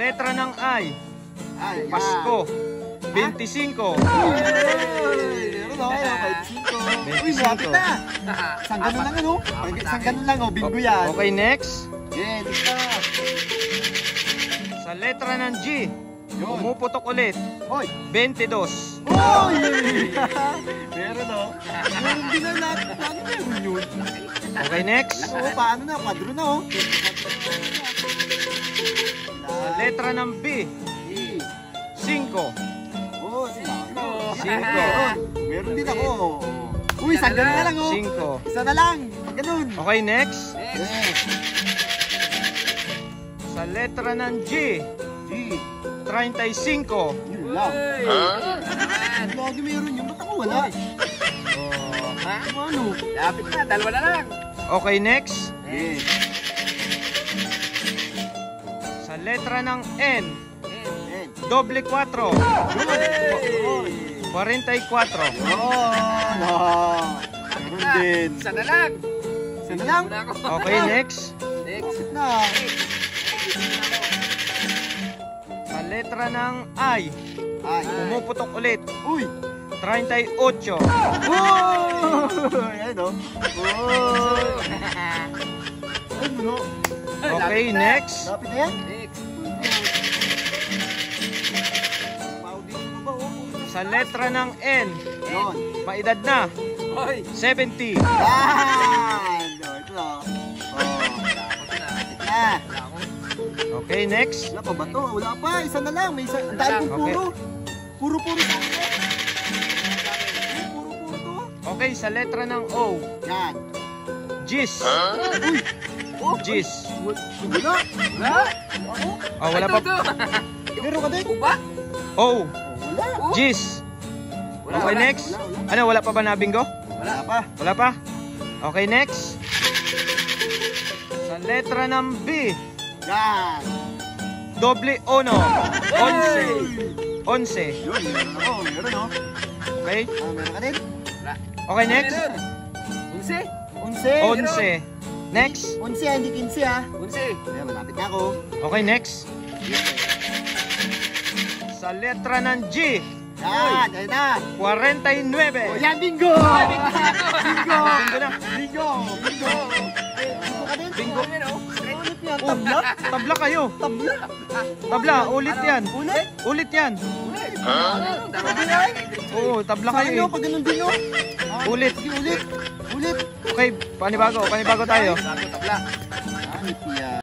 letra ng I, Ay, Pasko. 25. Meron o, 25. Uy, malapit na. Isang ganun lang ano? Isang ganun lang o, bingo yan. Okay, next. Yeah, next na. Sa letra ng G, pumuputok ulit. Hoy. 22. Hoy! Meron o. Meron din na lahat. Paano meron yun? Okay, next. Oo, paano na? Padro na o. Sa letra ng B, 5. Oo, 5. 5. Meron din ako. Uy, isang ganun na lang o. 5. Isa na lang. Pag ganun. Okay, next. Yeah. Sa letra ng G, G. 35. Yun lang. Lagi meron yun. Ba't ako wala? Ano? Lapit na, dalawa na lang. Okay, next. Yeah. Sa letra ng N, Yan. doble 4. Good. 44. No. Meron din. Isa na lang. Isa na lang. Muna ako. Okay, next. Next. Na. Sa letra ng I, Ay. pumuputok ulit. Uy. 38. Uy. Ayan o. Uy. Ay, no. Okay, next. Lapit na yan. Next. Paudin mo ba o? Sa letra ng N, Yun. maedad na. Hoy. 70. Yan. O, ito na. O. Na. Okay, next. Wala pa ba to? Wala pa. Isa na lang. May isa. Ang dahil kong Okay. puro. Puro-puro sa akin. Puro-puro to. Okay, sa letra ng O, Yan. Gis. Uy. Oh. Gis. Wala. Wala. Ako. Oh, wala pa. Meron ka din? Uba? O, Wala. Gis. Wala, Okay, wala. next. Wala. Ano, wala pa ba na bingo? Wala pa. Wala pa? Okay, next. Sa letra ng B, Yan. doble 1. 11. 11. Yun, meron ako. Meron o. Okay? Meron ka din? Okay, next. Unsi? 11. 11. Next. 11, hindi 15 ha. Unsi? Ayan, malapit na ako. Okay, next. Sa letra ng G, Yan, ayun na. 49. O yan, bingo! Bingo! Bingo na. Bingo! Bingo! Bingo ka din? Bingo. Ulit yan, Oh, tabla? tabla kayo. Tabla? Tabla, ulit yan. Ulit? Ulit yan. Dalawa na lang. Oo, tabla Sa kayo inyo, eh. pag ganun din o. Ulit. Sige, ulit. Ulit. Okay, panibago tayo. Bago tabla. Anit yan.